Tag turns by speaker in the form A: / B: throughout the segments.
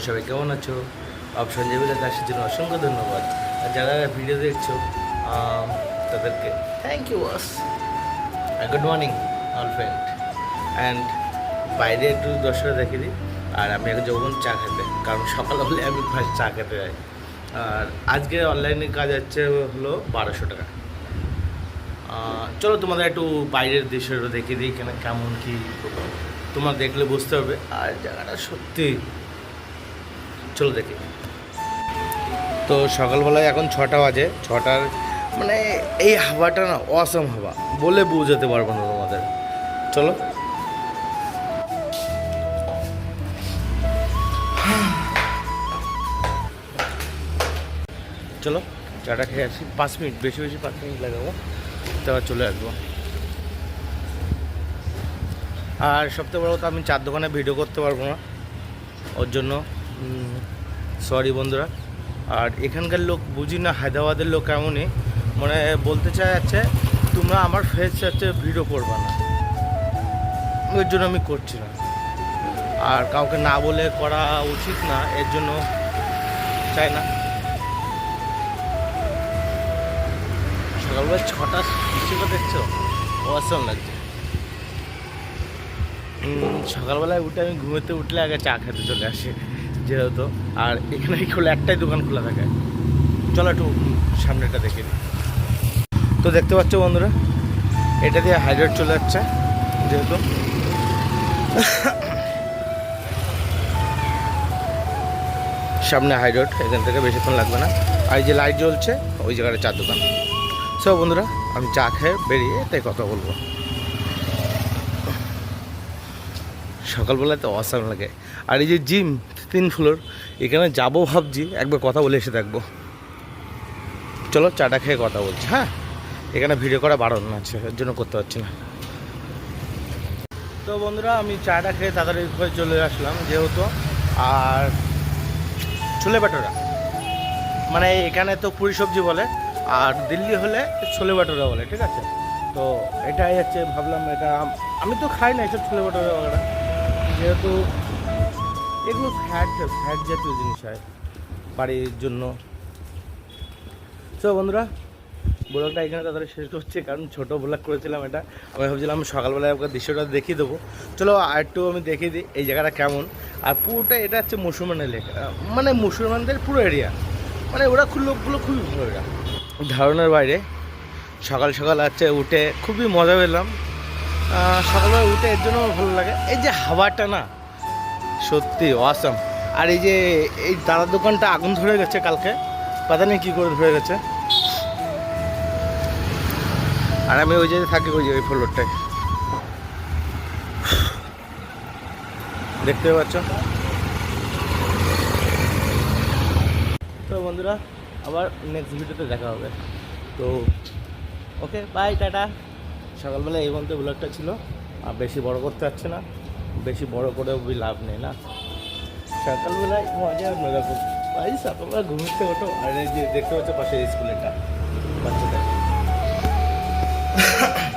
A: তোমরা সবাই কেমন আছো? অপশন জেবিলে আসার জন্য অসংখ্য ধন্যবাদ। আর যারা ভিডিও দেখছো তাদেরকে থ্যাংক ইউ ওয়াস। Good morning all friend. And বাইরে একটু দর্শকরা দেখে দিই। আর আমি এখন যখন চা খেতে, কারণ সকালে হলে আমি ফার্স্ট চা খেতে যাই। আর আজকে অনলাইনে কাজ হচ্ছে হলো 1200 টাকা। চলো তোমাদের একটু বাইরের দেশের দেখিয়ে দিই এখানে কেমন কী তোমরা দেখলে বুঝতে পারবে। আর জায়গাটা সত্যি, চলো দেখি। তো সকালবেলায় এখন 6টা বাজে। 6টার মানে এই হাওয়াটা না অসম হাওয়া, বলে বোঝাতে পারবো না তোমাদের। চলো চলো চাটা খেয়ে আসি। 5 মিনিট, বেশি 5 মিনিট লাগাবো, তারপর চলে আসবো। আর সবথেকে বড় কথা, আমি চার দোকানে ভিডিও করতে পারবো না, ওর জন্য সরি বন্ধুরা। আর এখানকার লোক বুঝি না, হায়দ্রাবাদের লোক এমনই, মানে বলতে চাই যাচ্ছে তোমরা আমার ফেস হচ্ছে ভিডিও করবা না, ওর জন্য আমি করছি না। আর কাউকে না বলে করা উচিত না, এর জন্য চাই না। সকালবেলা 6টা হিসেবে দেখছো, অসাম লাগছে। সকালবেলায় উঠে আমি ঘুমেতে উঠলে আগে চা খেতে চলে আসি যেহেতু। আর এখানে খোলা একটাই দোকান খোলা থাকে। চলো একটু সামনেটা দেখে নিই। তো দেখতে পাচ্ছ বন্ধুরা, এটা দিয়ে হাইরোড চলে যাচ্ছে যেহেতু। সামনে হাইরোড, এখান থেকে বেশিক্ষণ লাগবে না। আর এই যে লাইট জ্বলছে ওই জায়গাটা চার দোকান। সব বন্ধুরা আমি চা খেয়ে বেরিয়ে তাই কথা বলবো। সকালবেলায় তো অসাম লাগে। আর এই যে জিম 3 ফ্লোর, এখানে যাবো ভাবছি, একবার কথা বলে এসে থাকবো। চলো চাটা খেয়ে কথা বলছি। হ্যাঁ, এখানে ভিডিও করা বারণ আছে, এর জন্য করতে পারছি না। তো বন্ধুরা আমি চাটা খেয়ে তাড়াতাড়ি করে চলে আসলাম যেহেতু। আর ছোলে ভাটোরা মানে এখানে তো পুরি সবজি বলে, আর দিল্লি হলে ছোলে ভাটোরা বলে, ঠিক আছে? তো এটাই হচ্ছে, ভাবলাম এটা আমি তো খাই না এসব ছোলে ভাটোরা বলে, যেহেতু এগুলো ফ্যাট জাতীয় জিনিস হয় বাড়ির জন্য। তো বন্ধুরা ব্লগটা এখানে তাড়াতাড়ি শেষ করছি, কারণ ছোটো ব্লগ করেছিলাম এটা। আমি ভাবছিলাম সকালবেলায় আপনার দৃশ্যটা দেখিয়ে দেবো। চলো আর একটু আমি দেখিয়ে দিই এই জায়গাটা কেমন। আর পুরোটা এটা হচ্ছে মুসলমানের এলাকা, মানে মুসলমানদের পুরো এরিয়া, মানে ওরা লোকগুলো খুবই ভালো। এরা ধারণার বাইরে। সকাল সকাল আছে উঠে খুবই মজা পেলাম। সকালবেলা উঠে এর জন্য ভালো লাগে, এই যে হাওয়াটা না সত্যি অসাম। আর এই যে এই দাদার দোকানটা আগুন ধরে গেছে কালকে, পাতা নেই কী করে ধরে গেছে। আর আমি ওই জায়গায় থাকি, ওই ফ্লোরটায় দেখতে পাচ্ছ। তো বন্ধুরা আবার নেক্সট ভিডিওতে দেখা হবে। তো ওকে বাই, টাটা। সকালবেলা এই পর্যন্ত ব্লগটা ছিল, আর বেশি বড় করতে পারছে না, বেশি বড় করেও লাভ নেই না। সকালবেলায় মজা এরকম ভাই, সকালবেলা ঘুমতে ওঠো। আর এই যে দেখতে পাচ্ছ পাশে স্কুলেরটা বাচ্চাদের।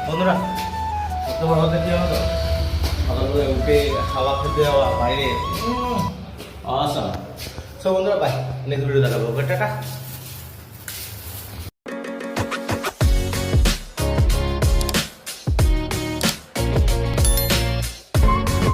A: বন্ধুরা তোমার মধ্যে কি হতো সকালবেলা উঠে হাওয়া খেতে যাওয়া বাইরে, আসাম। সব বন্ধুরা বাই, নেক্সট ভিডিও দেখাবো, টাটা।